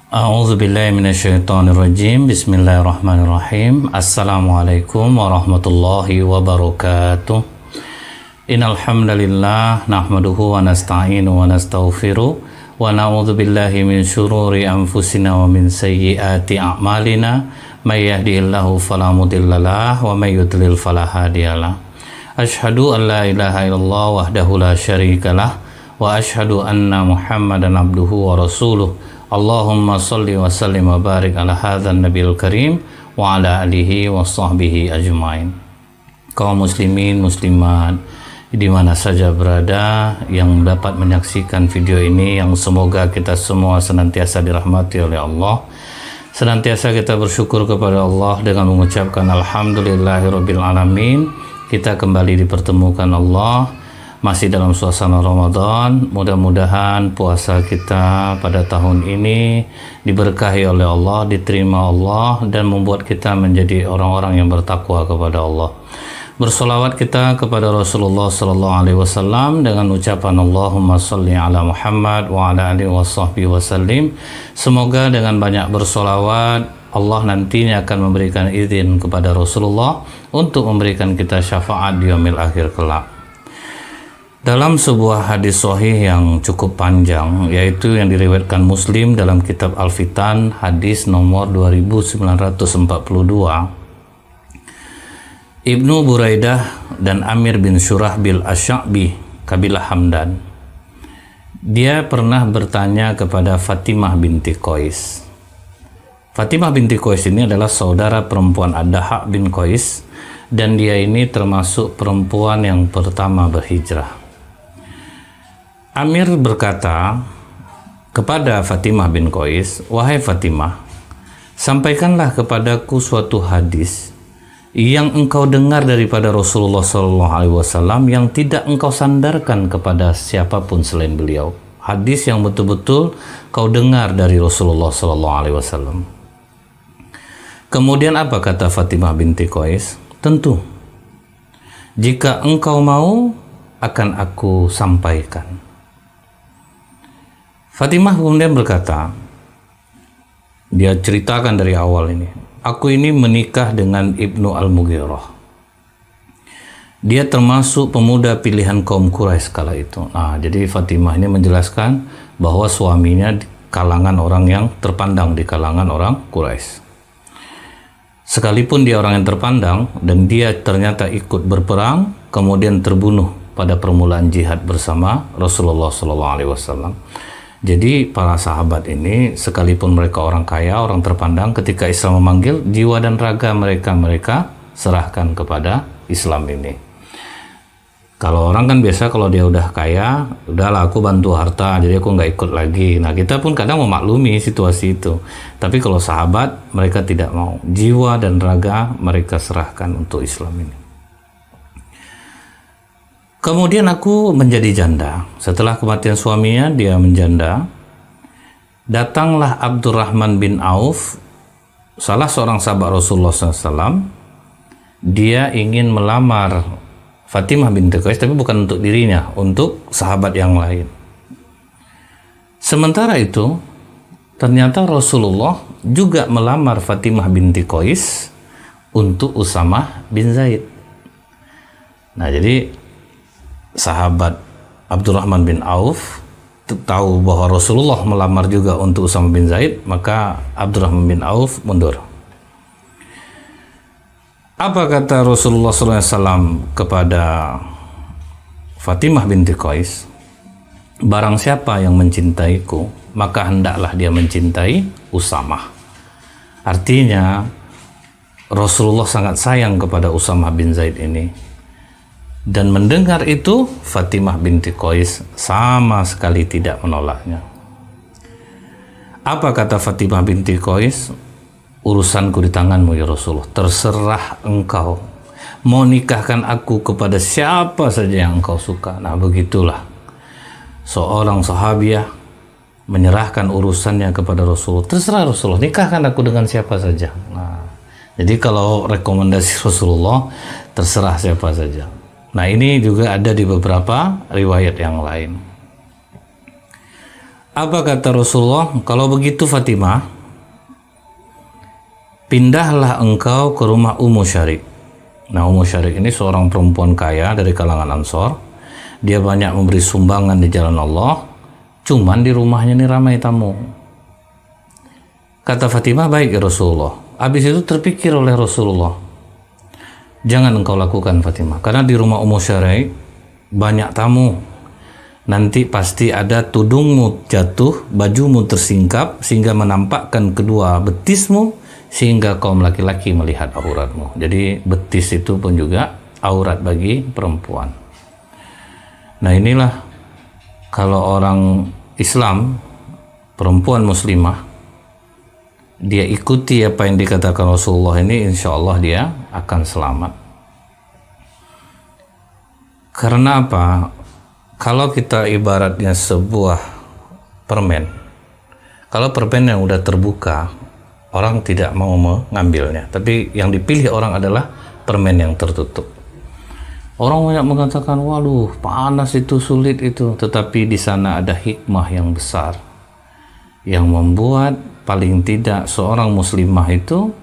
A'udzubillahi minasyaitonirrajim. Bismillahirrahmanirrahim. Assalamualaikum warahmatullahi wabarakatuh. Innal hamdalillah nahmaduhu wa nasta'inu wa nastaghfiruh wa na'udzubillahi min syururi anfusina wa min sayyiati a'malina. May yahdihillahu fala mudhillalah wa may yudlil fala hadiyalah. Asyhadu an la ilaha illallah wahdahu la syarikalah wa asyhadu anna Muhammadan abduhu wa rasuluh. Allahumma salli wa sallim wa barik ala hadzal nabiyil karim wa ala alihi wa sahbihi ajmain. Kaum muslimin muslimat di mana saja berada yang dapat menyaksikan video ini, yang semoga kita semua senantiasa dirahmati oleh Allah, senantiasa kita bersyukur kepada Allah dengan mengucapkan alhamdulillahirabbil alamin. Kita kembali dipertemukan Allah masih dalam suasana Ramadan. Mudah-mudahan puasa kita pada tahun ini diberkahi oleh Allah, diterima Allah, dan membuat kita menjadi orang-orang yang bertakwa kepada Allah. Bersolawat kita kepada Rasulullah Sallallahu Alaihi Wasallam dengan ucapan Allahumma salli ala Muhammad wa ala alihi wa sahbihi wasallim. Semoga dengan banyak bersolawat Allah nantinya akan memberikan izin kepada Rasulullah untuk memberikan kita syafaat di yaumil akhir kelak. Dalam sebuah hadis sahih yang cukup panjang, yaitu yang diriwayatkan Muslim dalam kitab Al-Fitan, hadis nomor 2942, Ibnu Buraidah dan Amir bin Syurahbil Asy-Sya'bi kabilah Hamdan, dia pernah bertanya kepada Fatimah binti Qais. Fatimah binti Qais ini adalah saudara perempuan Ad-Dahhak bin Qais, dan dia ini termasuk perempuan yang pertama berhijrah. Amir berkata kepada Fatimah bin Qais, "Wahai Fatimah, sampaikanlah kepadaku suatu hadis yang engkau dengar daripada Rasulullah SAW yang tidak engkau sandarkan kepada siapapun selain beliau. Hadis yang betul-betul kau dengar dari Rasulullah SAW." Kemudian apa kata Fatimah binti Qais? "Tentu, jika engkau mau akan aku sampaikan." Fatimah kemudian berkata, dia ceritakan dari awal ini, "Aku ini menikah dengan Ibnu Al-Mughirah. Dia termasuk pemuda pilihan kaum Quraisy kala itu." Nah, jadi Fatimah ini menjelaskan bahwa suaminya di kalangan orang yang terpandang di kalangan orang Quraisy. Sekalipun dia orang yang terpandang dan dia ternyata ikut berperang, kemudian terbunuh pada permulaan jihad bersama Rasulullah SAW. Jadi para sahabat ini, sekalipun mereka orang kaya, orang terpandang, ketika Islam memanggil, jiwa dan raga mereka serahkan kepada Islam ini. Kalau orang kan biasa kalau dia udah kaya, udahlah aku bantu harta, jadi aku nggak ikut lagi. Nah, kita pun kadang memaklumi situasi itu. Tapi kalau sahabat, mereka tidak mau. Jiwa dan raga mereka serahkan untuk Islam ini. Kemudian aku menjadi janda. Setelah kematian suaminya, dia menjanda. Datanglah Abdurrahman bin Auf, salah seorang sahabat Rasulullah SAW. Dia ingin melamar Fatimah binti Qais, tapi bukan untuk dirinya, untuk sahabat yang lain. Sementara itu, ternyata Rasulullah juga melamar Fatimah binti Qais untuk Usamah bin Zaid. Nah, jadi sahabat Abdurrahman bin Auf tahu bahwa Rasulullah melamar juga untuk Usamah bin Zaid, maka Abdurrahman bin Auf mundur. Apa kata Rasulullah SAW kepada Fatimah binti Qais? "Barang siapa yang mencintaiku, maka hendaklah dia mencintai Usamah." Artinya Rasulullah sangat sayang kepada Usamah bin Zaid ini. Dan mendengar itu, Fatimah binti Qais sama sekali tidak menolaknya. Apa kata Fatimah binti Qais? "Urusanku di tanganmu ya Rasulullah, terserah engkau mau nikahkan aku kepada siapa saja yang engkau suka." Nah, begitulah seorang sahabiah menyerahkan urusannya kepada Rasulullah. Terserah Rasulullah, nikahkan aku dengan siapa saja. Nah, jadi kalau rekomendasi Rasulullah, terserah siapa saja. Nah, ini juga ada di beberapa riwayat yang lain. Apa kata Rasulullah? Kalau begitu Fatimah, pindahlah engkau ke rumah Ummu Syarik. Nah, Ummu Syarik ini seorang perempuan kaya dari kalangan Ansor. Dia banyak memberi sumbangan di jalan Allah. Cuman di rumahnya ini ramai tamu. Kata Fatimah, baik ya Rasulullah. Habis itu terpikir oleh Rasulullah, jangan engkau lakukan Fatimah, karena di rumah Ummu Syarik banyak tamu. Nanti pasti ada tudungmu jatuh, bajumu tersingkap sehingga menampakkan kedua betismu sehingga kaum laki-laki melihat auratmu. Jadi betis itu pun juga aurat bagi perempuan. Nah, inilah kalau orang Islam, perempuan muslimah, dia ikuti apa yang dikatakan Rasulullah ini, insya Allah dia akan selamat. Karena apa? Kalau kita ibaratnya sebuah permen, kalau permen yang udah terbuka, orang tidak mau mengambilnya. Tapi yang dipilih orang adalah permen yang tertutup. Orang banyak mengatakan, waduh, panas itu, sulit itu. Tetapi di sana ada hikmah yang besar yang membuat paling tidak seorang muslimah itu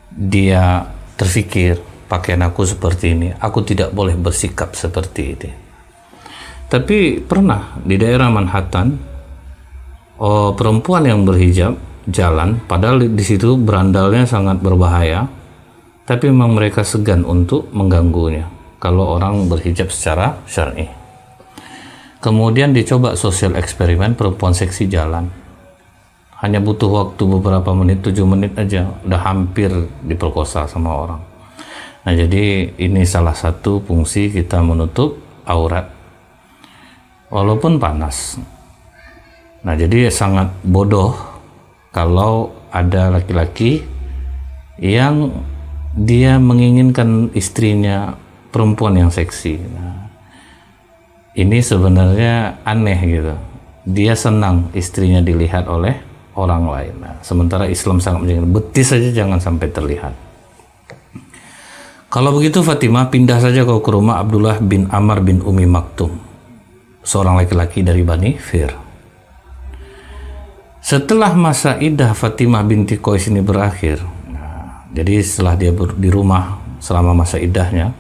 dia terfikir, pakaian aku seperti ini, aku tidak boleh bersikap seperti ini. Tapi pernah di daerah Manhattan, perempuan yang berhijab jalan, padahal di situ berandalnya sangat berbahaya, tapi memang mereka segan untuk mengganggunya kalau orang berhijab secara syar'i. Kemudian dicoba sosial eksperimen, perempuan seksi jalan. Hanya butuh waktu beberapa menit, 7 menit aja udah hampir diperkosa sama orang. Nah, jadi ini salah satu fungsi kita menutup aurat walaupun panas. Nah, jadi sangat bodoh kalau ada laki-laki yang dia menginginkan istrinya perempuan yang seksi. Nah, ini sebenarnya aneh gitu. Dia senang istrinya dilihat oleh orang lain. Nah, sementara Islam sangat menjaga betis saja jangan sampai terlihat. Kalau begitu Fatimah, pindah saja kau ke rumah Abdullah bin Amr bin Umi Maktum, seorang laki-laki dari Bani Fir. Setelah masa iddah Fatimah binti Qais ini berakhir, nah, jadi setelah dia di rumah selama masa iddahnya,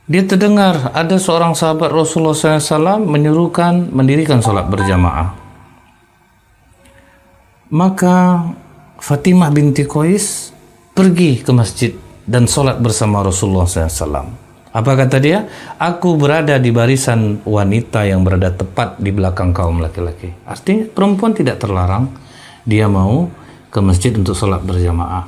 dia terdengar ada seorang sahabat Rasulullah SAW menyuruhkan mendirikan sholat berjamaah. Maka Fatimah binti Qais pergi ke masjid dan sholat bersama Rasulullah SAW. Apa kata dia? Aku berada di barisan wanita yang berada tepat di belakang kaum laki-laki. Artinya perempuan tidak terlarang, dia mau ke masjid untuk sholat berjamaah.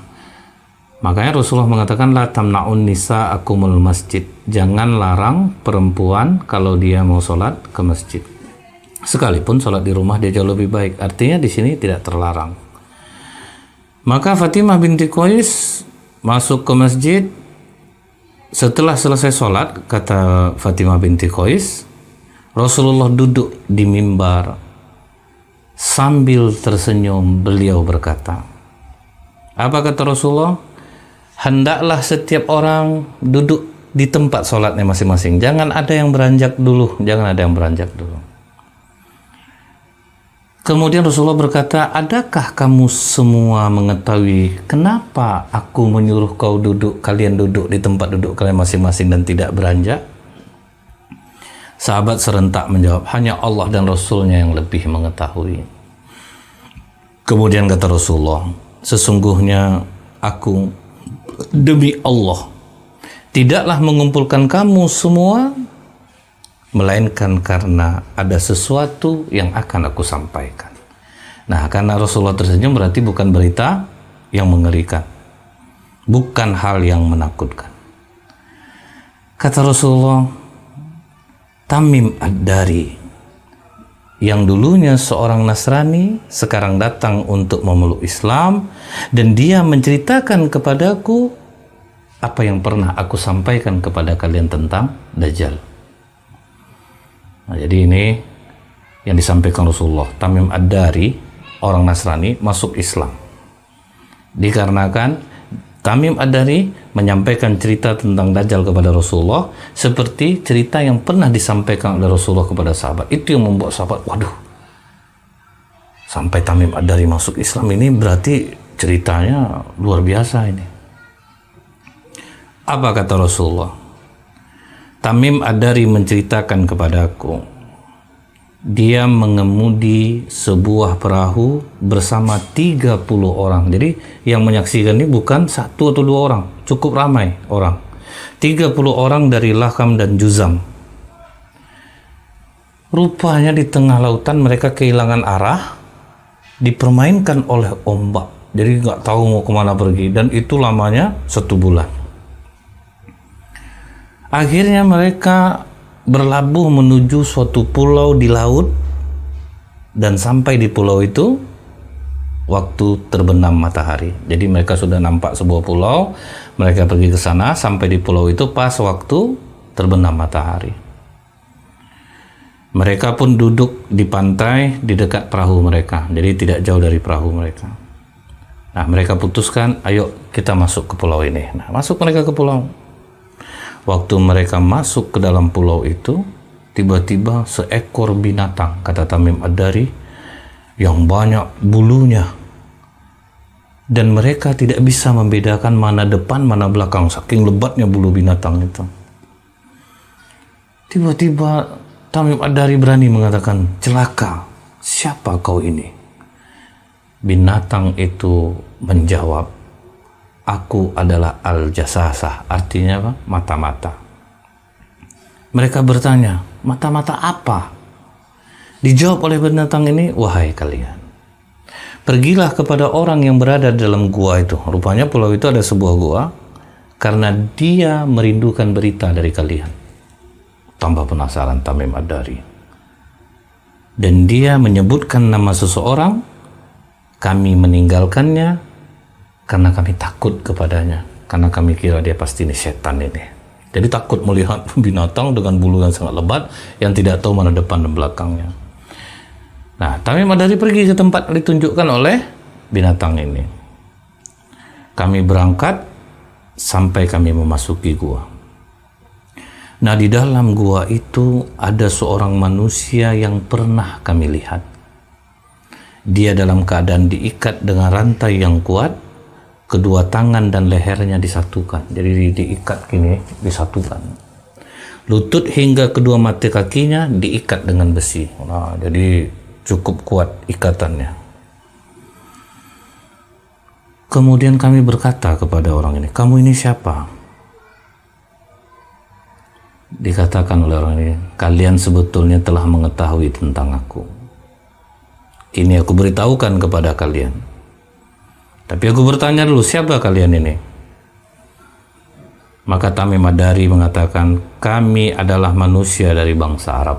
Makanya Rasulullah mengatakan, la tamna'un nisa akumul masjid. Jangan larang perempuan kalau dia mau sholat ke masjid. Sekalipun sholat di rumah dia jauh lebih baik. Artinya di sini tidak terlarang. Maka Fatimah binti Qais masuk ke masjid. Setelah selesai sholat, kata Fatimah binti Qais, Rasulullah duduk di mimbar. Sambil tersenyum, beliau berkata, apa kata Rasulullah? Hendaklah setiap orang duduk di tempat sholatnya masing-masing. Jangan ada yang beranjak dulu. Jangan ada yang beranjak dulu. Kemudian Rasulullah berkata, adakah kamu semua mengetahui kenapa aku menyuruh kalian duduk di tempat duduk kalian masing-masing dan tidak beranjak? Sahabat serentak menjawab, hanya Allah dan Rasulnya yang lebih mengetahui. Kemudian kata Rasulullah, sesungguhnya aku demi Allah tidaklah mengumpulkan kamu semua melainkan karena ada sesuatu yang akan aku sampaikan. Nah, karena Rasulullah tersenyum berarti bukan berita yang mengerikan, bukan hal yang menakutkan. Kata Rasulullah, Tamim Ad-Dari yang dulunya seorang Nasrani sekarang datang untuk memeluk Islam, dan dia menceritakan kepadaku apa yang pernah aku sampaikan kepada kalian tentang Dajjal. Nah, jadi ini yang disampaikan Rasulullah. Tamim Ad-Dari, orang Nasrani, masuk Islam dikarenakan Tamim Ad-Dari menyampaikan cerita tentang Dajjal kepada Rasulullah seperti cerita yang pernah disampaikan oleh Rasulullah kepada sahabat. Itu yang membuat sahabat, waduh, sampai Tamim Ad-Dari masuk Islam ini berarti ceritanya luar biasa ini. Apa kata Rasulullah? Tamim Ad-Dari menceritakan kepadaku, dia mengemudi sebuah perahu bersama 30 orang. Jadi yang menyaksikan ini bukan 1 atau 2 orang, cukup ramai orang. 30 orang dari Laham dan Juzam. Rupanya di tengah lautan mereka kehilangan arah, dipermainkan oleh ombak. Jadi nggak tahu mau kemana pergi, dan itu lamanya 1 bulan. Akhirnya mereka berlabuh menuju suatu pulau di laut, dan sampai di pulau itu waktu terbenam matahari. Jadi mereka sudah nampak sebuah pulau, mereka pergi ke sana, sampai di pulau itu pas waktu terbenam matahari. Mereka pun duduk di pantai di dekat perahu mereka, jadi tidak jauh dari perahu mereka. Nah, mereka putuskan, ayo kita masuk ke pulau ini. Nah, masuk mereka ke pulau. Waktu mereka masuk ke dalam pulau itu, tiba-tiba seekor binatang, kata Tamim Ad-Dari, yang banyak bulunya. Dan mereka tidak bisa membedakan mana depan, mana belakang, saking lebatnya bulu binatang itu. Tiba-tiba Tamim Ad-Dari berani mengatakan, celaka, siapa kau ini? Binatang itu menjawab, aku adalah Al-Jasasah, artinya apa? Mata-mata. Mereka bertanya, mata-mata apa? Dijawab oleh binatang ini, wahai kalian, pergilah kepada orang yang berada dalam gua itu. Rupanya pulau itu ada sebuah gua, karena dia merindukan berita dari kalian. Tambah penasaran Tamim Ad-Dari. Dan dia menyebutkan nama seseorang, kami meninggalkannya karena kami takut kepadanya, karena kami kira dia pasti ini setan ini. Jadi takut melihat binatang dengan bulu yang sangat lebat yang tidak tahu mana depan dan belakangnya. Nah, Tamim Ad-Dari pergi ke tempat yang ditunjukkan oleh binatang ini. Kami berangkat sampai kami memasuki gua. Nah, di dalam gua itu ada seorang manusia yang pernah kami lihat. Dia dalam keadaan diikat dengan rantai yang kuat, kedua tangan dan lehernya disatukan. Jadi diikat gini, disatukan. Lutut hingga kedua mata kakinya diikat dengan besi. Nah, jadi cukup kuat ikatannya. Kemudian kami berkata kepada orang ini, kamu ini siapa? Dikatakan oleh orang ini, kalian sebetulnya telah mengetahui tentang aku. Ini aku beritahukan kepada kalian. Tapi aku bertanya dulu, siapa kalian ini? Maka Tamim Ad-Dari mengatakan, kami adalah manusia dari bangsa Arab.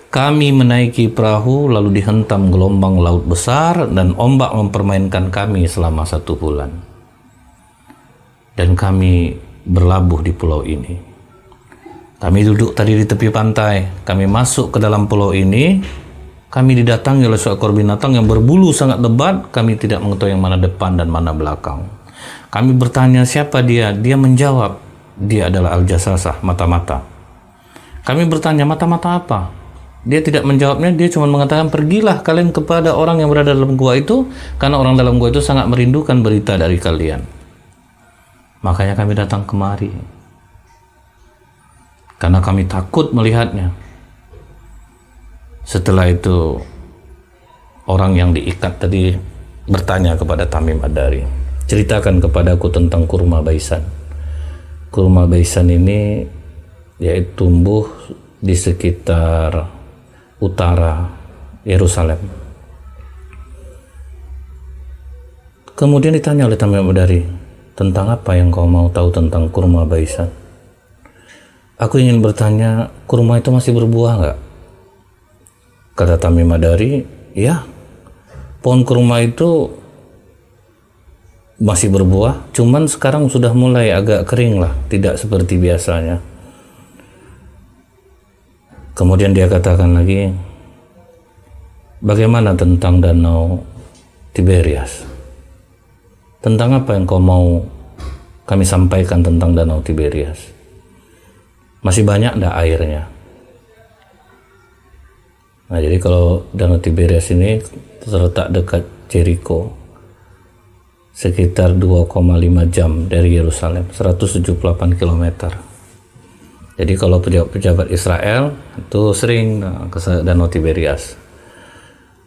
Kami menaiki perahu lalu dihentam gelombang laut besar dan ombak mempermainkan kami selama 1 bulan. Dan kami berlabuh di pulau ini. Kami duduk tadi di tepi pantai, kami masuk ke dalam pulau ini, kami didatangi oleh seekor binatang yang berbulu sangat lebat, kami tidak mengetahui yang mana depan dan mana belakang. Kami bertanya siapa dia, dia menjawab, dia adalah Al-Jasasah, mata-mata. Kami bertanya, mata-mata apa? Dia tidak menjawabnya, dia cuma mengatakan, pergilah kalian kepada orang yang berada dalam gua itu, karena orang dalam gua itu sangat merindukan berita dari kalian. Makanya kami datang kemari. Karena kami takut melihatnya. Setelah itu orang yang diikat tadi bertanya kepada Tamim Ad-Dari, ceritakan kepadaku tentang kurma baisan. Kurma baisan ini yaitu tumbuh di sekitar utara Yerusalem. Kemudian ditanya oleh Tamim Ad-Dari, tentang apa yang kau mau tahu tentang kurma baisan? Aku ingin bertanya, kurma itu masih berbuah nggak? Kata Tamim Ad-Dari, ya, pohon kurma itu masih berbuah, cuman sekarang sudah mulai agak kering lah, tidak seperti biasanya. Kemudian dia katakan lagi, bagaimana tentang danau Tiberias? Tentang apa yang kau mau kami sampaikan tentang danau Tiberias? Masih banyak enggak airnya? Nah, jadi kalau Danau Tiberias ini terletak dekat Jericho, sekitar 2,5 jam dari Yerusalem, 178 km. Jadi kalau pejabat Israel itu sering ke Danau Tiberias.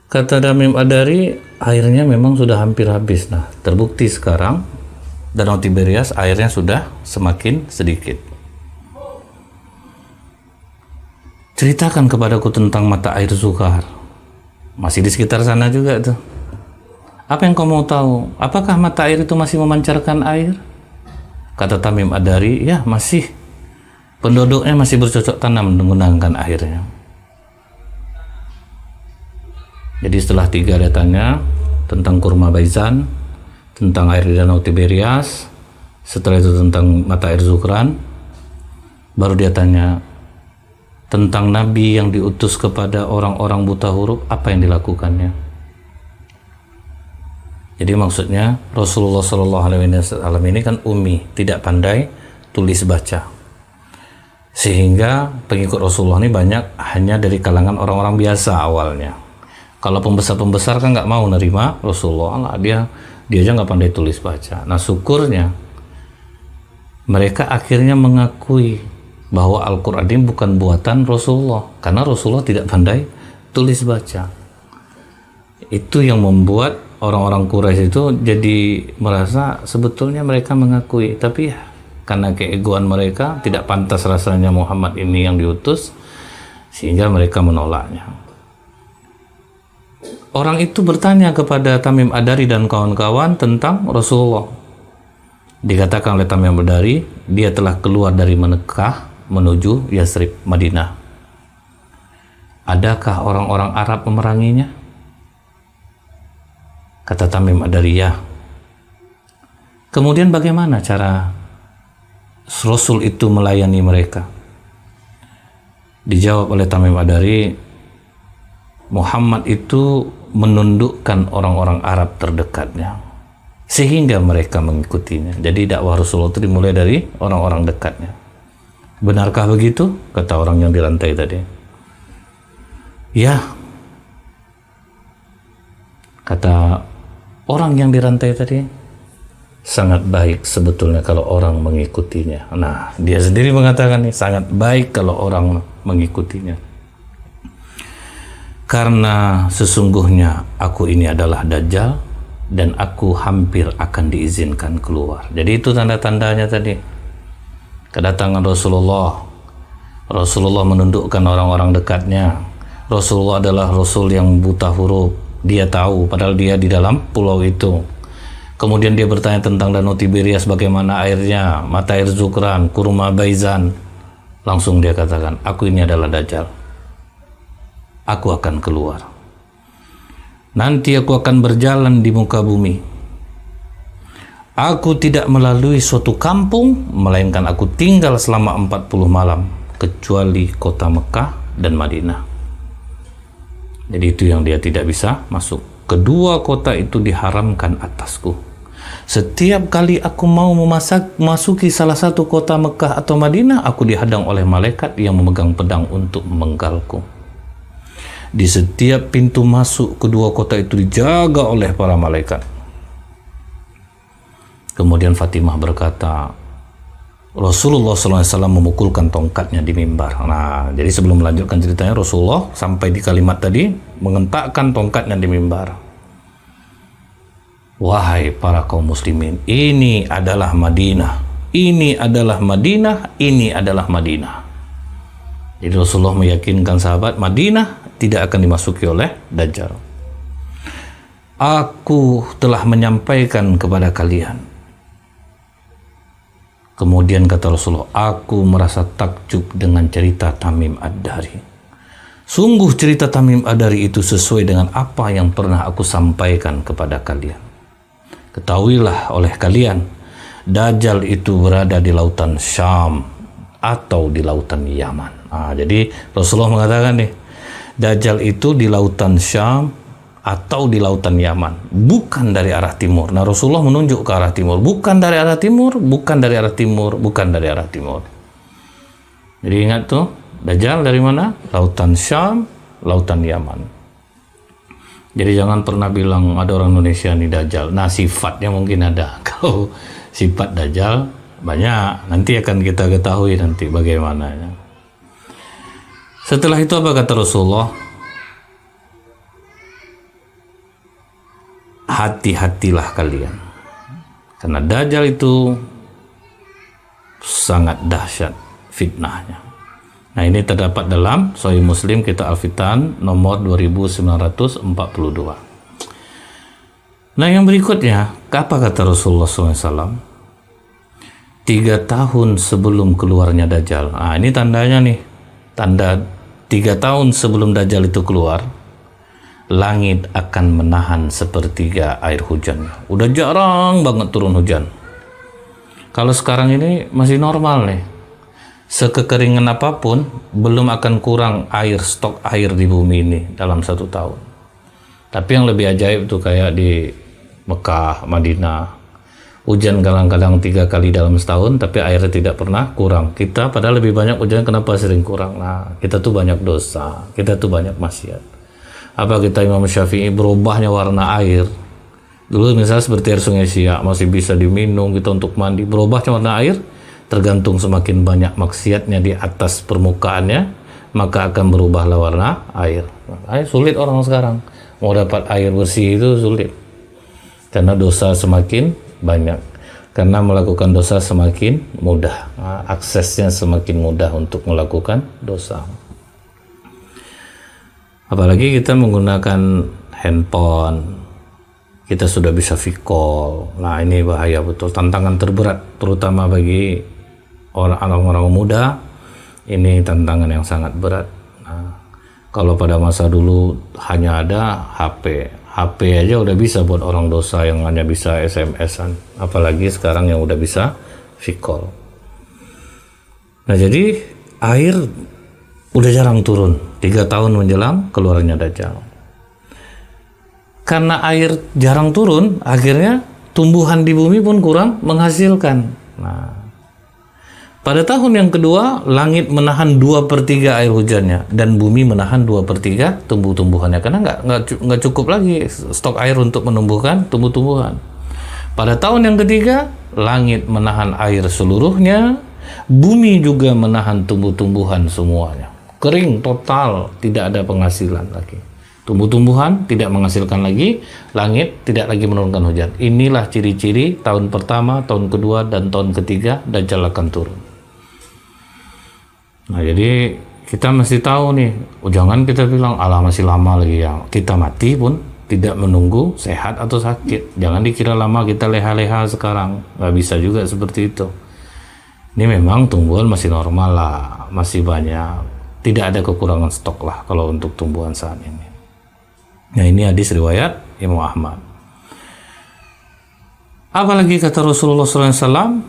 Kata Tamim Ad-Dari, airnya memang sudah hampir habis. Nah, terbukti sekarang Danau Tiberias airnya sudah semakin sedikit. Ceritakan kepadaku tentang mata air Zuhar. Masih di sekitar sana juga tuh. Apa yang kau mau tahu? Apakah mata air itu masih memancarkan air? Kata Tamim Ad-Dari, ya masih. Penduduknya masih bercocok tanam menggunakan airnya. Jadi setelah 3 dia tanya tentang kurma Baizan, tentang air di Danau Tiberias, setelah itu tentang mata air Zukran, baru dia tanya tentang Nabi yang diutus kepada orang-orang buta huruf, apa yang dilakukannya. Jadi maksudnya Rasulullah SAW ini kan ummi, tidak pandai tulis baca, sehingga pengikut Rasulullah ini banyak hanya dari kalangan orang-orang biasa awalnya. Kalau pembesar-pembesar kan nggak mau nerima Rasulullah, dia aja nggak pandai tulis baca. Nah, syukurnya mereka akhirnya mengakui bahwa Al-Quran ini bukan buatan Rasulullah, karena Rasulullah tidak pandai tulis baca. Itu yang membuat orang-orang Quraisy itu jadi merasa sebetulnya mereka mengakui, tapi ya karena keegoan mereka, tidak pantas rasanya Muhammad ini yang diutus, sehingga mereka menolaknya. Orang itu bertanya kepada Tamim Ad-Dari dan kawan-kawan tentang Rasulullah. Dikatakan oleh Tamim Ad-Dari, dia telah keluar dari Mekah menuju Yasrib, Madinah. Adakah orang-orang Arab memeranginya? Kata Tamim Ad-Dari, ya. Kemudian bagaimana cara Rasul itu melayani mereka? Dijawab oleh Tamim Ad-Dari, Muhammad itu menundukkan orang-orang Arab terdekatnya sehingga mereka mengikutinya. Jadi dakwah Rasulullah itu dimulai dari orang-orang dekatnya. Benarkah begitu? Kata orang yang dirantai tadi. Ya. Kata orang yang dirantai tadi, sangat baik sebetulnya kalau orang mengikutinya. Nah, dia sendiri mengatakan nih, sangat baik kalau orang mengikutinya. Karena sesungguhnya aku ini adalah Dajjal dan aku hampir akan diizinkan keluar. Jadi itu tanda-tandanya tadi. Kedatangan Rasulullah. Rasulullah menundukkan orang-orang dekatnya. Rasulullah adalah Rasul yang buta huruf. Dia tahu, padahal dia di dalam pulau itu. Kemudian dia bertanya tentang Danau Tiberias, bagaimana airnya, mata air Zukran, kurma Baizan. Langsung dia katakan, aku ini adalah Dajjal. Aku akan keluar. Nanti aku akan berjalan di muka bumi. Aku tidak melalui suatu kampung, melainkan aku tinggal selama 40 malam, kecuali kota Mekah dan Madinah. Jadi itu yang dia tidak bisa masuk. Kedua kota itu diharamkan atasku. Setiap kali aku mau memasuki salah satu kota Mekah atau Madinah, aku dihadang oleh malaikat yang memegang pedang untuk memenggalku. Di setiap pintu masuk kedua kota itu dijaga oleh para malaikat. Kemudian Fatimah berkata, Rasulullah SAW memukulkan tongkatnya di mimbar. Nah, jadi sebelum melanjutkan ceritanya, Rasulullah sampai di kalimat tadi mengentakkan tongkatnya di mimbar. Wahai para kaum muslimin, ini adalah Madinah. Ini adalah Madinah. Ini adalah Madinah. Jadi Rasulullah meyakinkan sahabat, Madinah tidak akan dimasuki oleh Dajjal. Aku telah menyampaikan kepada kalian. Kemudian kata Rasulullah, aku merasa takjub dengan cerita Tamim Ad-Dari. Sungguh cerita Tamim Ad-Dari itu sesuai dengan apa yang pernah aku sampaikan kepada kalian. Ketahuilah oleh kalian, Dajjal itu berada di lautan Syam atau di lautan Yaman. Nah, jadi Rasulullah mengatakan nih, Dajjal itu di lautan Syam atau di lautan Yaman, bukan dari arah timur. Nah, Rasulullah menunjuk ke arah timur, bukan dari arah timur, bukan dari arah timur, bukan dari arah timur. Jadi ingat tuh, Dajjal dari mana? Lautan Syam lautan Yaman. Jadi jangan pernah bilang ada orang Indonesia ini dajjal. Nah, sifatnya mungkin ada. Kalau sifat dajjal banyak, nanti akan kita ketahui nanti bagaimana. Setelah itu apa kata Rasulullah? Hati-hatilah kalian, karena dajjal itu sangat dahsyat fitnahnya. Nah, ini terdapat dalam Sahih Muslim Kitab Al-Fitan nomor 2942. Nah, yang berikutnya, apa kata Rasulullah SAW? 3 tahun sebelum keluarnya Dajjal. Nah, ini tandanya nih, tanda 3 tahun sebelum Dajjal itu keluar, langit akan menahan sepertiga air hujannya. Udah jarang banget turun hujan. Kalau sekarang ini masih normal nih. Sekekeringan apapun belum akan kurang air, stok air di bumi ini dalam 1 tahun. Tapi yang lebih ajaib tuh kayak di Mekah, Madinah, hujan kadang-kadang 3 kali dalam setahun tapi airnya tidak pernah kurang. Kita padahal lebih banyak hujan, kenapa sering kurang? Nah, kita tuh banyak dosa, kita tuh banyak maksiat. Apa kita Imam Syafi'i berubahnya warna air? Dulu misalnya seperti air Sungai Siak masih bisa diminum kita untuk mandi, berubahnya warna air tergantung semakin banyak maksiatnya di atas permukaannya, maka akan berubahlah warna air. Makanya sulit orang sekarang mau dapat air bersih, itu sulit karena dosa semakin banyak, karena melakukan dosa semakin mudah, aksesnya semakin mudah untuk melakukan dosa. Apalagi kita menggunakan handphone, kita sudah bisa video call. Nah, ini bahaya betul, tantangan terberat terutama bagi orang-orang muda. Ini tantangan yang sangat berat. Nah, kalau pada masa dulu hanya ada HP aja udah bisa buat orang dosa yang hanya bisa SMS-an, apalagi sekarang yang udah bisa video call. Nah, jadi air udah jarang turun 3 tahun menjelang keluarnya Dajjal. Karena air jarang turun, akhirnya tumbuhan di bumi pun kurang menghasilkan. Nah, pada tahun yang kedua, langit menahan 2/3 air hujannya dan bumi menahan 2/3 tumbuh-tumbuhannya, karena nggak cukup lagi stok air untuk menumbuhkan tumbuh-tumbuhan. Pada tahun yang ketiga, langit menahan air seluruhnya, bumi juga menahan tumbuh-tumbuhan semuanya. Kering total, tidak ada penghasilan lagi. Tumbuh-tumbuhan tidak menghasilkan lagi, langit tidak lagi menurunkan hujan. Inilah ciri-ciri tahun pertama, tahun kedua, dan tahun ketiga Dajjal akan turun. Nah, jadi kita mesti tahu nih, jangan kita bilang alah masih lama lagi ya. Kita mati pun tidak menunggu sehat atau sakit. Jangan dikira lama kita leha-leha sekarang, nggak bisa juga seperti itu. Ini memang tumbuhan masih normal lah, masih banyak. Tidak ada kekurangan stok lah kalau untuk tumbuhan saat ini. Nah, ini hadis riwayat Imam Ahmad. Apalagi kata Rasulullah SAW,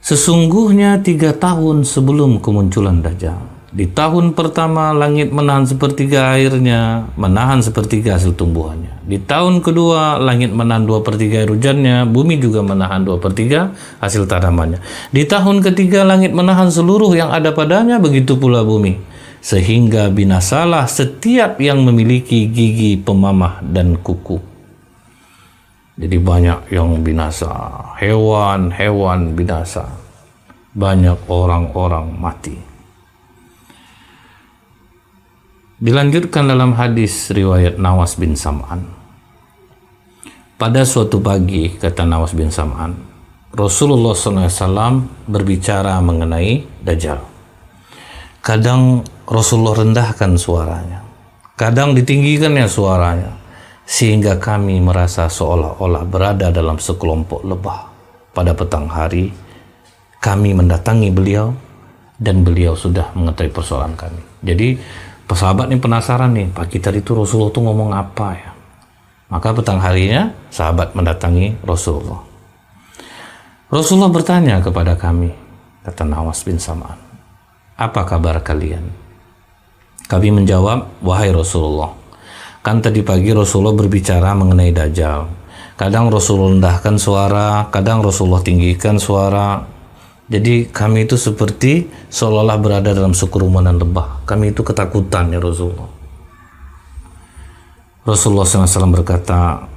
sesungguhnya 3 tahun sebelum kemunculan Dajjal, di tahun pertama langit menahan sepertiga airnya, menahan sepertiga hasil tumbuhannya. Di tahun kedua langit menahan 2/3 air hujannya, bumi juga menahan 2/3 hasil tanamannya. Di tahun ketiga langit menahan seluruh yang ada padanya, begitu pula bumi. Sehingga binasalah setiap yang memiliki gigi pemamah dan kuku. Jadi banyak yang binasa, hewan-hewan binasa, banyak orang-orang mati. Dilanjutkan dalam hadis riwayat Nawas bin Sam'an. Pada suatu pagi, kata Nawas bin Sam'an, Rasulullah SAW berbicara mengenai Dajjal. Kadang Rasulullah rendahkan suaranya, kadang ditinggikannya suaranya, sehingga kami merasa seolah-olah berada dalam sekelompok lebah. Pada petang hari, kami mendatangi beliau, dan beliau sudah mengetahui persoalan kami. Jadi, sahabat ini penasaran nih, pagi tadi itu Rasulullah tuh ngomong apa ya? Maka petang harinya sahabat mendatangi Rasulullah. Rasulullah bertanya kepada kami, kata Nawas bin Sam'an, apa kabar kalian? Kami menjawab, wahai Rasulullah, kan tadi pagi Rasulullah berbicara mengenai Dajjal. Kadang Rasulullah rendahkan suara, kadang Rasulullah tinggikan suara. Jadi kami itu seperti seolah-olah berada dalam sekerumunan lebah. Kami itu ketakutan ya Rasulullah. Rasulullah SAW berkata,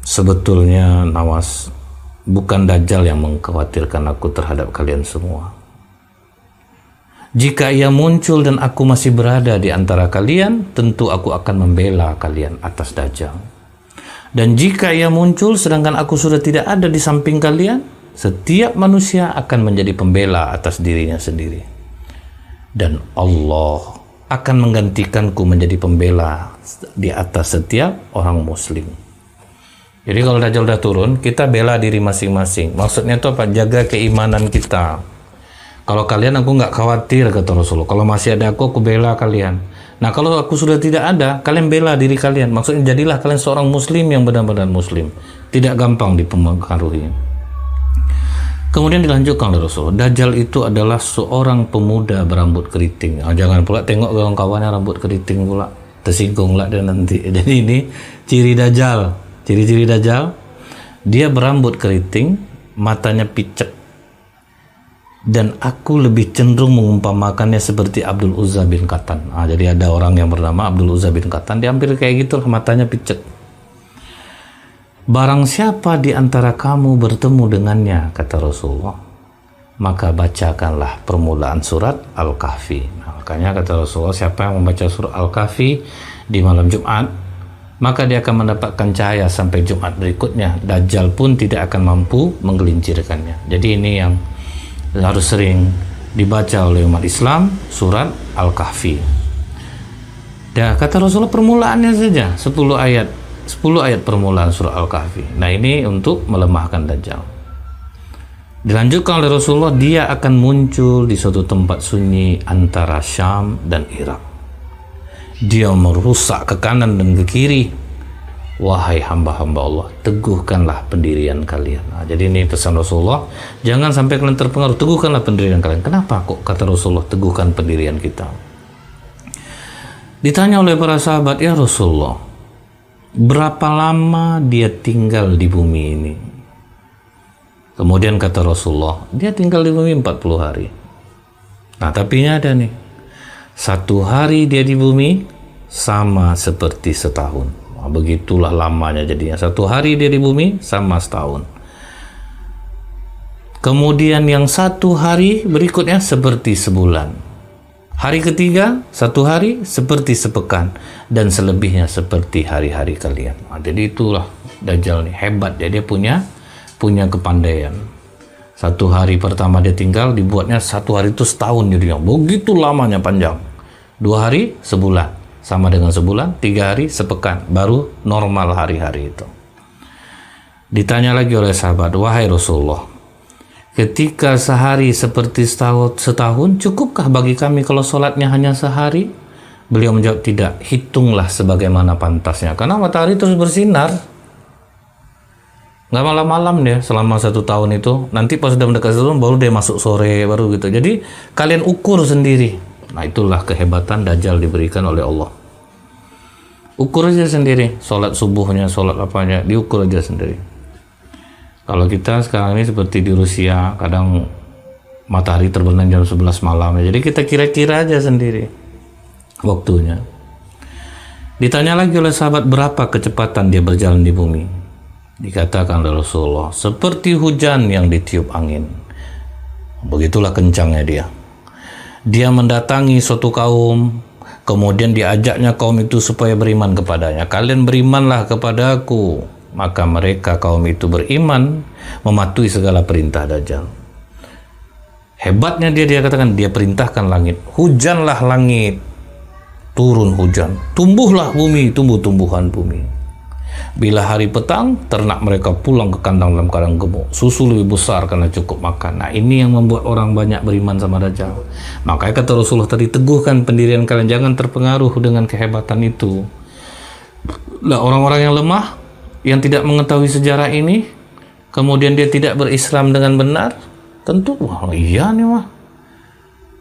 sebetulnya Nawas, bukan Dajjal yang mengkhawatirkan aku terhadap kalian semua. Jika ia muncul dan aku masih berada di antara kalian, tentu aku akan membela kalian atas Dajjal. Dan jika ia muncul sedangkan aku sudah tidak ada di samping kalian, setiap manusia akan menjadi pembela atas dirinya sendiri. Dan Allah akan menggantikanku menjadi pembela di atas setiap orang muslim. Jadi kalau Dajjal udah turun, kita bela diri masing-masing. Maksudnya itu apa? Jaga keimanan kita. Kalau kalian aku nggak khawatir, kata Rasulullah. Kalau masih ada aku bela kalian. Nah kalau aku sudah tidak ada, kalian bela diri kalian. Maksudnya jadilah kalian seorang muslim yang benar-benar muslim. Tidak gampang dipengaruhi. Kemudian dilanjutkan oleh Rasulullah, Dajjal itu adalah seorang pemuda berambut keriting. Jangan pula tengok kawan-kawannya rambut keriting pula, tersinggung lah dia nanti. Jadi ini ciri Dajjal. Ciri-ciri Dajjal, dia berambut keriting, matanya picek. Dan aku lebih cenderung mengumpamakannya seperti Abdul Uzza bin Qatan. Jadi ada orang yang bernama Abdul Uzza bin Qatan, dia hampir kayak gitu, matanya picek. Barang siapa di antara kamu bertemu dengannya, kata Rasulullah, maka bacakanlah permulaan surat Al-Kahfi. Makanya kata Rasulullah, siapa yang membaca surat Al-Kahfi di malam Jumat, maka dia akan mendapatkan cahaya sampai Jumat berikutnya. Dajjal pun tidak akan mampu menggelincirkannya. Jadi ini yang harus sering dibaca oleh umat Islam, surat Al-Kahfi. Dan kata Rasulullah, permulaannya saja 10 ayat permulaan surah Al-Kahfi. Nah ini untuk melemahkan Dajjal. Dilanjutkan oleh Rasulullah, dia akan muncul di suatu tempat sunyi antara Syam dan Irak. Dia merusak ke kanan dan ke kiri. Wahai hamba-hamba Allah, teguhkanlah pendirian kalian. Jadi ini pesan Rasulullah, jangan sampai kalian terpengaruh, teguhkanlah pendirian kalian. Kenapa kok kata Rasulullah teguhkan pendirian kita? Ditanya oleh para sahabat, ya Rasulullah, berapa lama dia tinggal di bumi ini? Kemudian kata Rasulullah, dia tinggal di bumi 40 hari. Nah tapinya ada nih, 1 hari dia di bumi sama seperti setahun. Nah, begitulah lamanya jadinya. 1 hari dia di bumi sama setahun. Kemudian yang 1 hari berikutnya seperti sebulan. Hari ketiga, 1 hari seperti sepekan, dan selebihnya seperti hari-hari kalian. Nah, jadi itulah Dajjal nih, hebat dia punya kepandaian. 1 hari pertama dia tinggal, dibuatnya 1 hari itu setahun jadinya. Begitu lamanya, panjang. 2 hari sebulan, sama dengan sebulan. 3 hari sepekan, baru normal hari-hari itu. Ditanya lagi oleh sahabat, wahai Rasulullah, ketika sehari seperti setahun, cukupkah bagi kami kalau sholatnya hanya sehari? Beliau menjawab, tidak, hitunglah sebagaimana pantasnya. Karena matahari terus bersinar. Nggak malam-malam dia selama 1 tahun itu. Nanti pas sudah mendekat 1 tahun, baru dia masuk sore, baru gitu. Jadi kalian ukur sendiri. Nah itulah kehebatan Dajjal diberikan oleh Allah. Ukur aja sendiri. Sholat subuhnya, sholat apanya, diukur aja sendiri. Kalau kita sekarang ini seperti di Rusia, kadang matahari terbenam jam 11 malam. Jadi kita kira-kira aja sendiri waktunya. Ditanya lagi oleh sahabat, berapa kecepatan dia berjalan di bumi? Dikatakan oleh Rasulullah, seperti hujan yang ditiup angin. Begitulah kencangnya dia. Dia mendatangi suatu kaum, kemudian diajaknya kaum itu supaya beriman kepadanya. Kalian berimanlah kepada aku. Maka mereka kaum itu beriman, mematuhi segala perintah Dajjal. Hebatnya dia katakan, dia perintahkan langit, hujanlah langit, turun hujan, tumbuhlah bumi, tumbuh-tumbuhan bumi. Bila hari petang, ternak mereka pulang ke kandang dalam keadaan gemuk, susu lebih besar karena cukup makan. Nah ini yang membuat orang banyak beriman sama Dajjal. Makanya kata Rasulullah tadi, teguhkan pendirian kalian, jangan terpengaruh dengan kehebatan itu. Lah orang-orang yang lemah, yang tidak mengetahui sejarah ini, kemudian dia tidak berislam dengan benar, tentu wah iya nih mah.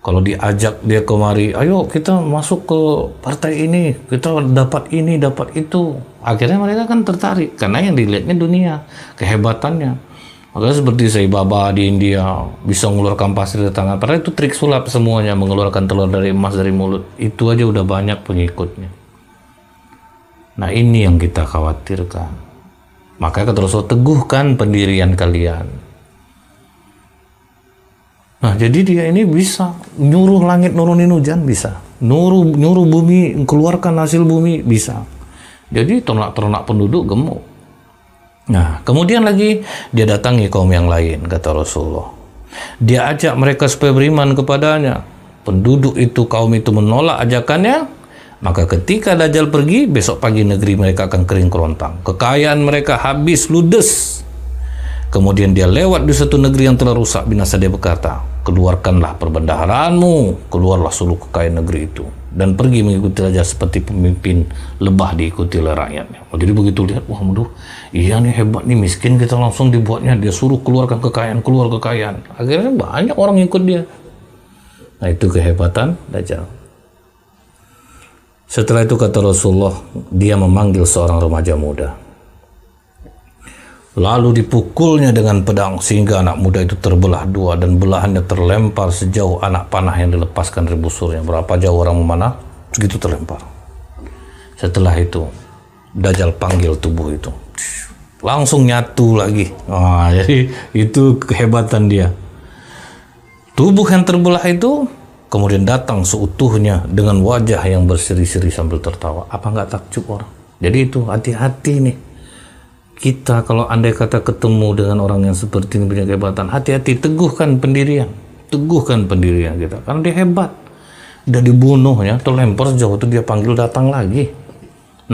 Kalau diajak dia kemari, ayo kita masuk ke partai ini, kita dapat ini, dapat itu, akhirnya mereka kan tertarik karena yang dilihatnya dunia, kehebatannya. Maka seperti Sai Baba di India bisa mengeluarkan pasir dari tangan. Padahal itu trik sulap semuanya, mengeluarkan telur dari emas dari mulut. Itu aja udah banyak pengikutnya. Nah ini yang kita khawatirkan. Makanya kata Rasul, teguhkan pendirian kalian. Nah jadi dia ini bisa nyuruh langit nurunin hujan, bisa. Nyuruh bumi keluarkan hasil bumi, bisa. Jadi ternak-ternak penduduk gemuk. Nah, kemudian lagi dia datangi kaum yang lain, kata Rasulullah. Dia ajak mereka supaya beriman kepadanya. Penduduk itu, kaum itu menolak ajakannya, maka ketika Dajjal pergi, besok pagi negeri mereka akan kering kerontang. Kekayaan mereka habis, ludes. Kemudian dia lewat di satu negeri yang telah rusak binasa, dia berkata, keluarkanlah perbendaharaanmu, keluarlah seluruh kekayaan negeri itu, dan pergi mengikuti raja seperti pemimpin lebah diikuti oleh rakyatnya. Jadi begitu lihat, wah aduh, iya nih hebat nih, miskin kita langsung dibuatnya, dia suruh keluarkan kekayaan, keluar kekayaan. Akhirnya banyak orang ikut dia. Nah itu kehebatan Dajjal. Setelah itu kata Rasulullah, dia memanggil seorang remaja muda. Lalu dipukulnya dengan pedang sehingga anak muda itu terbelah dua dan belahannya terlempar sejauh anak panah yang dilepaskan dari busurnya. Berapa jauh orang memanah, segitu terlempar. Setelah itu Dajjal panggil tubuh itu, langsung nyatu lagi. Nah, jadi itu kehebatan dia. Tubuh yang terbelah itu kemudian datang seutuhnya dengan wajah yang berseri-seri sambil tertawa. Apa nggak takjub orang? Jadi itu hati-hati nih. Kita kalau andai kata ketemu dengan orang yang seperti ini punya kehebatan, hati-hati, teguhkan pendirian kita, karena dia hebat. Udah dibunuh ya, terlempar sejauh itu, dia panggil datang lagi.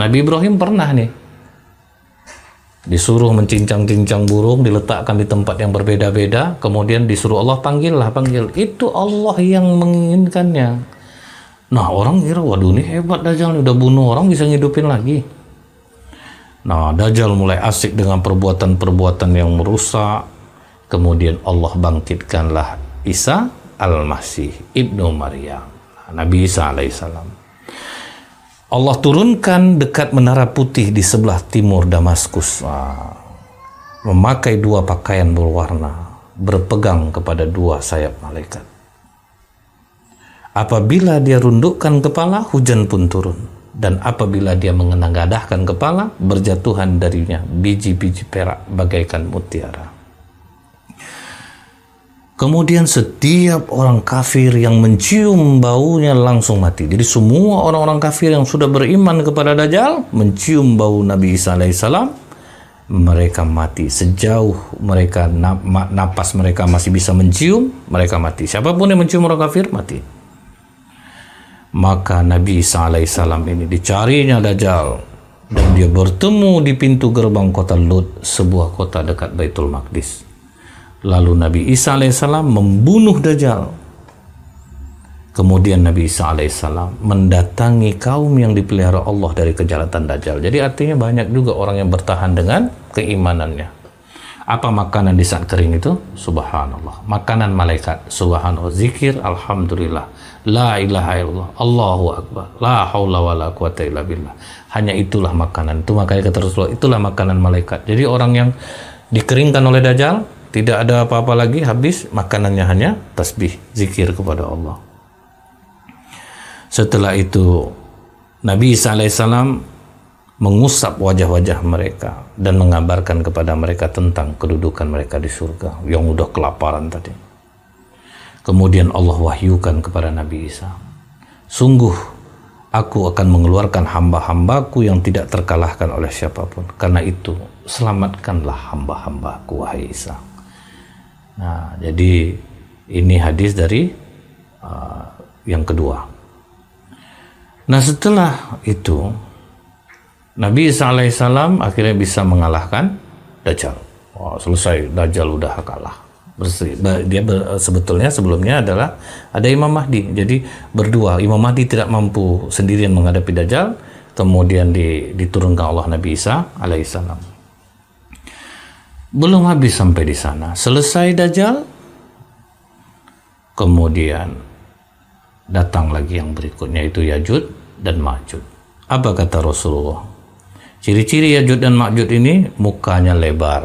Nabi Ibrahim pernah nih disuruh mencincang-cincang burung, diletakkan di tempat yang berbeda-beda, kemudian disuruh Allah panggil. Itu Allah yang menginginkannya. Nah orang kira, waduh ini hebat Dajjal, udah bunuh orang bisa ngidupin lagi. Nah, Dajjal mulai asik dengan perbuatan-perbuatan yang merusak. Kemudian Allah bangkitkanlah Isa al-Masih ibnu Maryam, Nabi Isa alaihissalam. Allah turunkan dekat menara putih di sebelah timur Damaskus, memakai dua pakaian berwarna, berpegang kepada dua sayap malaikat. Apabila dia rundukkan kepala, hujan pun turun. Dan apabila dia mengenanggadahkan kepala, berjatuhan darinya biji-biji perak bagaikan mutiara. Kemudian setiap orang kafir yang mencium baunya langsung mati. Jadi semua orang-orang kafir yang sudah beriman kepada Dajjal mencium bau Nabi Isa alaihissalam, mereka mati. Sejauh mereka napas mereka masih bisa mencium, mereka mati. Siapapun yang mencium orang kafir mati. Maka Nabi Isa alaihissalam ini dicarinya Dajjal, dan dia bertemu di pintu gerbang kota Lut, sebuah kota dekat Baitul Maqdis. Lalu Nabi Isa alaihissalam membunuh Dajjal. Kemudian Nabi Isa alaihissalam mendatangi kaum yang dipelihara Allah dari kejahatan Dajjal. Jadi artinya banyak juga orang yang bertahan dengan keimanannya. Apa makanan di saat kering itu? Subhanallah. Makanan malaikat. Subhanallah. Zikir, alhamdulillah. La ilaha illallah. Allahu akbar. La haula wa la quwata illa billah. Hanya itulah makanan. Itu makanya kata Rasulullah, itulah makanan malaikat. Jadi orang yang dikeringkan oleh Dajjal, tidak ada apa-apa lagi, habis, makanannya hanya tasbih, zikir kepada Allah. Setelah itu Nabi Isa alaihissalam mengusap wajah-wajah mereka dan mengabarkan kepada mereka tentang kedudukan mereka di surga yang udah kelaparan tadi. Kemudian Allah wahyukan kepada Nabi Isa, sungguh aku akan mengeluarkan hamba-hambaku yang tidak terkalahkan oleh siapapun. Karena itu selamatkanlah hamba-hambaku wahai Isa. Nah, jadi ini hadis dari yang kedua. Nah, setelah itu Nabi Isa alaihissalam akhirnya bisa mengalahkan Dajjal. Wah, selesai, Dajjal udah kalah. Sebetulnya sebelumnya adalah ada Imam Mahdi. Jadi berdua, Imam Mahdi tidak mampu sendirian menghadapi Dajjal. Kemudian diturunkan Allah Nabi Isa alaihissalam. Belum habis sampai di sana. Selesai Dajjal, kemudian datang lagi yang berikutnya, itu Yajud dan Majud. Apa kata Rasulullah? Ciri-ciri Ya'juj dan Ma'juj ini mukanya lebar.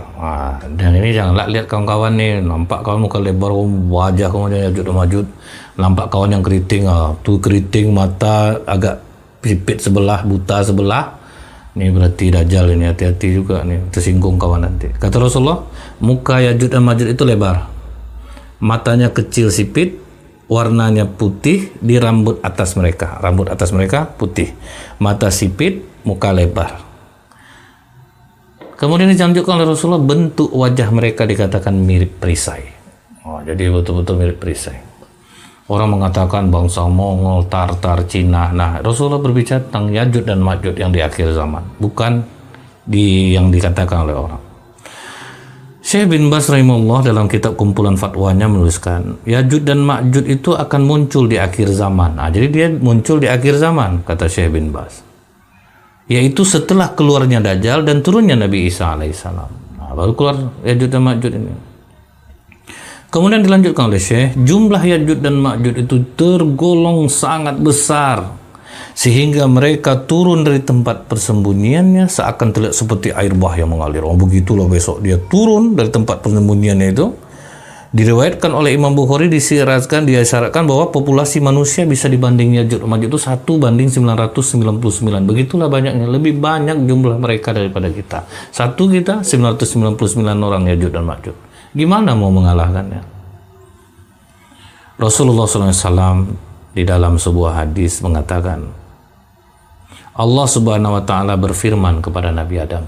Dan ini janganlah lihat kawan-kawan nih, nampak kawan muka lebar, wajah kawan Ya'juj dan Ma'juj. Nampak kawan yang keriting, tuh keriting, mata agak pipit sebelah, buta sebelah. Ini berarti Dajjal ini, hati-hati juga nih, tersinggung kawan nanti. Kata Rasulullah, muka Ya'juj dan Ma'juj itu lebar. Matanya kecil sipit, warnanya putih di rambut atas mereka. Rambut atas mereka putih. Mata sipit, muka lebar. Kemudian dilanjutkan oleh Rasulullah, bentuk wajah mereka dikatakan mirip perisai. Jadi betul-betul mirip perisai. Orang mengatakan bangsa Mongol, Tartar, Cina. Nah, Rasulullah berbicara tentang Ya'juj dan Ma'juj yang di akhir zaman, bukan yang dikatakan oleh orang. Syekh bin Baz rahimahullah dalam kitab kumpulan fatwanya menuliskan, Ya'juj dan Ma'juj itu akan muncul di akhir zaman. Jadi dia muncul di akhir zaman, kata Syekh bin Baz. Yaitu setelah keluarnya Dajjal dan turunnya Nabi Isa alaihissalam. Baru keluar Ya'juj dan Ma'juj ini. Kemudian dilanjutkan oleh Syekh, jumlah Ya'juj dan Ma'juj itu tergolong sangat besar, sehingga mereka turun dari tempat persembunyiannya seakan terlihat seperti air bah yang mengalir. Begitulah besok dia turun dari tempat persembunyiannya itu. Diriwayatkan oleh Imam Bukhari, disyaratkan bahwa populasi manusia bisa dibanding Ya'juj dan Ma'juj itu 1:999. Begitulah banyaknya, lebih banyak jumlah mereka daripada kita. Satu kita 999 orang Ya'juj dan Ma'juj. Gimana mau mengalahkannya? Rasulullah SAW di dalam sebuah hadis mengatakan, Allah Subhanahu wa Ta'ala berfirman kepada Nabi Adam,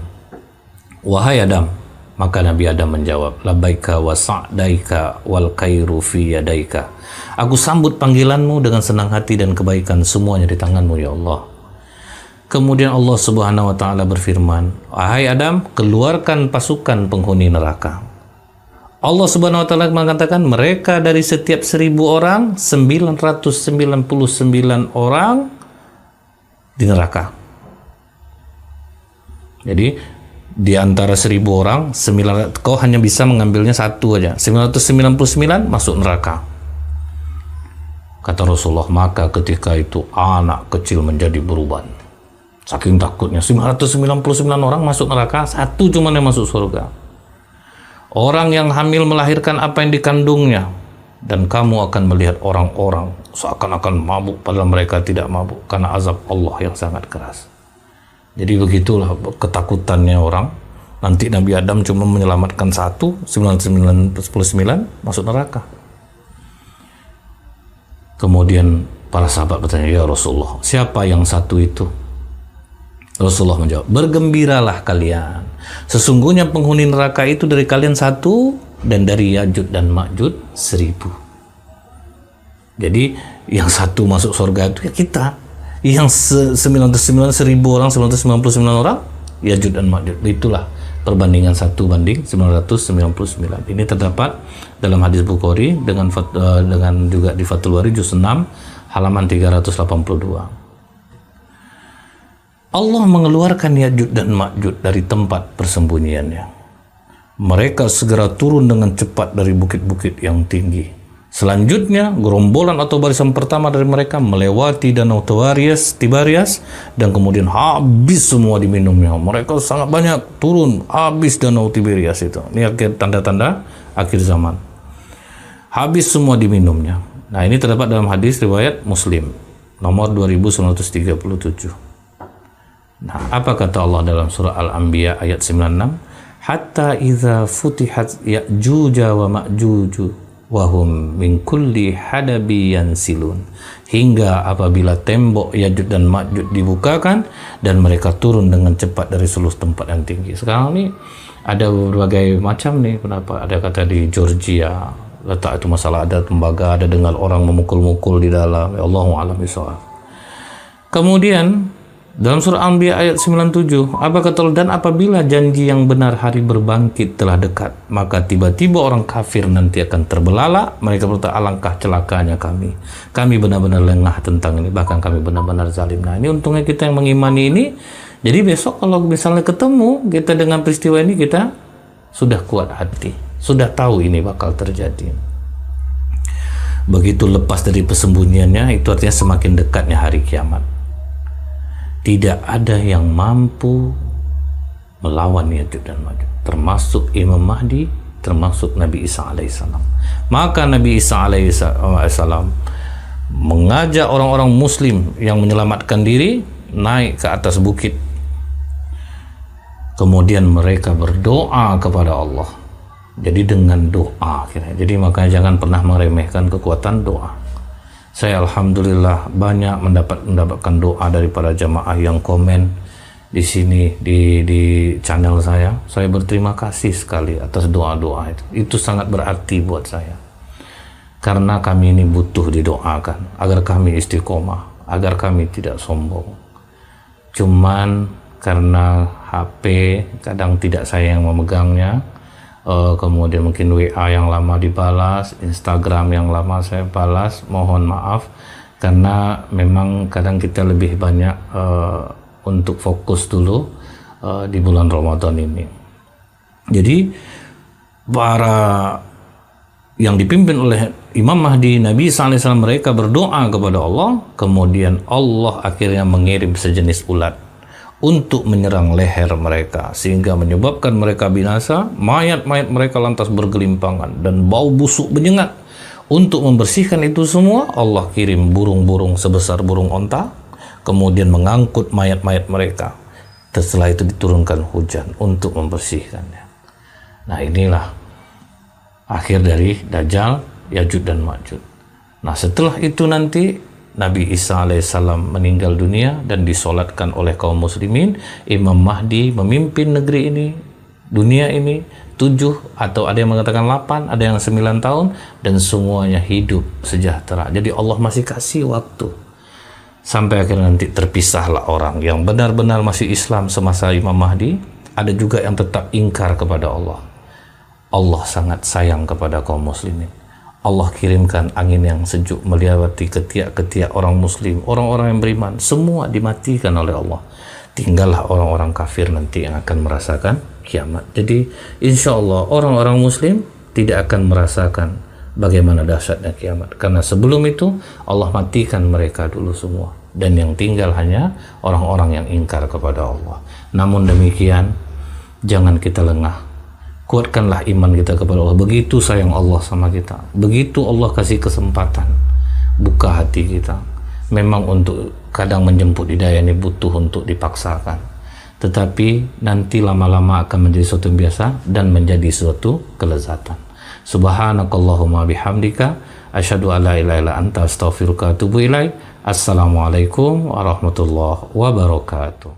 wahai Adam. Maka Nabi Adam menjawab, labbaika wa sa'daika wal khairu fi yadaika. Aku sambut panggilanmu dengan senang hati dan kebaikan semuanya di tanganmu ya Allah. Kemudian Allah Subhanahu wa Ta'ala berfirman, wahai Adam, keluarkan pasukan penghuni neraka. Allah Subhanahu wa Ta'ala mengatakan, mereka dari setiap 1000 orang 999 orang di neraka. Jadi di antara 1000 orang, kau hanya bisa mengambilnya satu aja. 999 masuk neraka. Kata Rasulullah, maka ketika itu anak kecil menjadi beruban. Saking takutnya, 999 orang masuk neraka, satu cuma yang masuk surga. Orang yang hamil melahirkan apa yang dikandungnya, dan kamu akan melihat orang-orang seakan-akan mabuk, padahal mereka tidak mabuk, karena azab Allah yang sangat keras. Jadi begitulah ketakutannya orang. Nanti Nabi Adam cuma menyelamatkan 999 masuk neraka. Kemudian para sahabat bertanya, ya Rasulullah, siapa yang satu itu? Rasulullah menjawab, bergembiralah kalian. Sesungguhnya penghuni neraka itu dari kalian satu, dan dari Ya'juj dan Ma'juj 1000. Jadi yang satu masuk surga itu ya kita. Yang 1000 orang, 999 orang, Ya'juj dan Ma'juj. Itulah perbandingan 1:999. Ini terdapat dalam hadis Bukhari dengan juga di Fathul Bari juz 6 halaman 382. Allah mengeluarkan Ya'juj dan Ma'juj dari tempat persembunyiannya. Mereka segera turun dengan cepat dari bukit-bukit yang tinggi. Selanjutnya, gerombolan atau barisan pertama dari mereka melewati danau Tiberias dan kemudian habis semua diminumnya. Mereka sangat banyak turun, habis danau Tiberias itu. Ini tanda-tanda akhir zaman. Habis semua diminumnya. Nah, ini terdapat dalam hadis riwayat Muslim nomor 2937. Nah, apa kata Allah dalam surah Al-Anbiya ayat 96? Hatta idza futihat Ya'juj wa Ma'juj wahum min kulli hadabi yansilun, hingga apabila tembok Ya'juj dan Ma'juj dibukakan dan mereka turun dengan cepat dari seluruh tempat yang tinggi. Sekarang ini ada berbagai macam nih, kenapa ada kata di Georgia letak itu masalah ada tembaga, ada dengar orang memukul-mukul di dalam. Ya Allahu a'lam bishawab. Kemudian dalam surah Al-Anbiya ayat 97, apa kata Allah, dan apabila janji yang benar hari berbangkit telah dekat, maka tiba-tiba orang kafir nanti akan terbelalak. Mereka berkata, alangkah celakanya kami benar-benar lengah tentang ini, bahkan kami benar-benar zalim. Nah, ini untungnya kita yang mengimani ini. Jadi besok kalau misalnya ketemu kita dengan peristiwa ini, kita sudah kuat hati, sudah tahu ini bakal terjadi. Begitu lepas dari persembunyiannya, itu artinya semakin dekatnya hari kiamat. Tidak ada yang mampu melawan Ya'juj dan Ma'juj, termasuk Imam Mahdi, termasuk Nabi Isa alaihissalam. Maka Nabi Isa alaihissalam mengajak orang-orang muslim yang menyelamatkan diri naik ke atas bukit. Kemudian mereka berdoa kepada Allah. Jadi dengan doa, jadi makanya jangan pernah meremehkan kekuatan doa. Saya alhamdulillah banyak mendapatkan doa dari para jamaah yang komen di sini di channel saya. Saya berterima kasih sekali atas doa-doa itu. Itu sangat berarti buat saya. Karena kami ini butuh didoakan agar kami istiqomah, agar kami tidak sombong. Cuman karena HP kadang tidak saya yang memegangnya, kemudian mungkin WA yang lama dibalas, Instagram yang lama saya balas, mohon maaf karena memang kadang kita lebih banyak untuk fokus dulu di bulan Ramadan ini. Jadi para yang dipimpin oleh Imam Mahdi, Nabi SAW, mereka berdoa kepada Allah, kemudian Allah akhirnya mengirim sejenis ulat untuk menyerang leher mereka sehingga menyebabkan mereka binasa. Mayat-mayat mereka lantas bergelimpangan dan bau busuk menyengat. Untuk membersihkan itu semua, Allah kirim burung-burung sebesar burung onta, kemudian mengangkut mayat-mayat mereka. Setelah itu diturunkan hujan untuk membersihkannya. Nah, inilah akhir dari Dajjal, Ya'juj dan Ma'juj. Nah, setelah itu nanti Nabi Isa alaihissalam meninggal dunia dan disolatkan oleh kaum muslimin. Imam Mahdi memimpin negeri ini, dunia ini 7 atau ada yang mengatakan 8, ada yang 9 tahun, dan semuanya hidup sejahtera. Jadi Allah masih kasih waktu sampai akhirnya nanti terpisahlah orang yang benar-benar masih Islam semasa Imam Mahdi, ada juga yang tetap ingkar kepada Allah. Allah sangat sayang kepada kaum muslimin. Allah kirimkan angin yang sejuk melewati ketiak-ketiak orang muslim, orang-orang yang beriman, semua dimatikan oleh Allah. Tinggallah orang-orang kafir nanti yang akan merasakan kiamat. Jadi insya Allah orang-orang muslim tidak akan merasakan bagaimana dahsyatnya kiamat, karena sebelum itu Allah matikan mereka dulu semua, dan yang tinggal hanya orang-orang yang ingkar kepada Allah. Namun demikian, jangan kita lengah. Kuatkanlah iman kita kepada Allah. Begitu sayang Allah sama kita, begitu Allah kasih kesempatan, buka hati kita. Memang untuk kadang menjemput hidayah ini butuh untuk dipaksakan, tetapi nanti lama-lama akan menjadi suatu biasa dan menjadi suatu kelezatan. Subhanakallahumma bihamdika asyhadu an la ilaha illa anta astaghfiruka wa atubu ilaik. Assalamualaikum warahmatullahi wabarakatuh.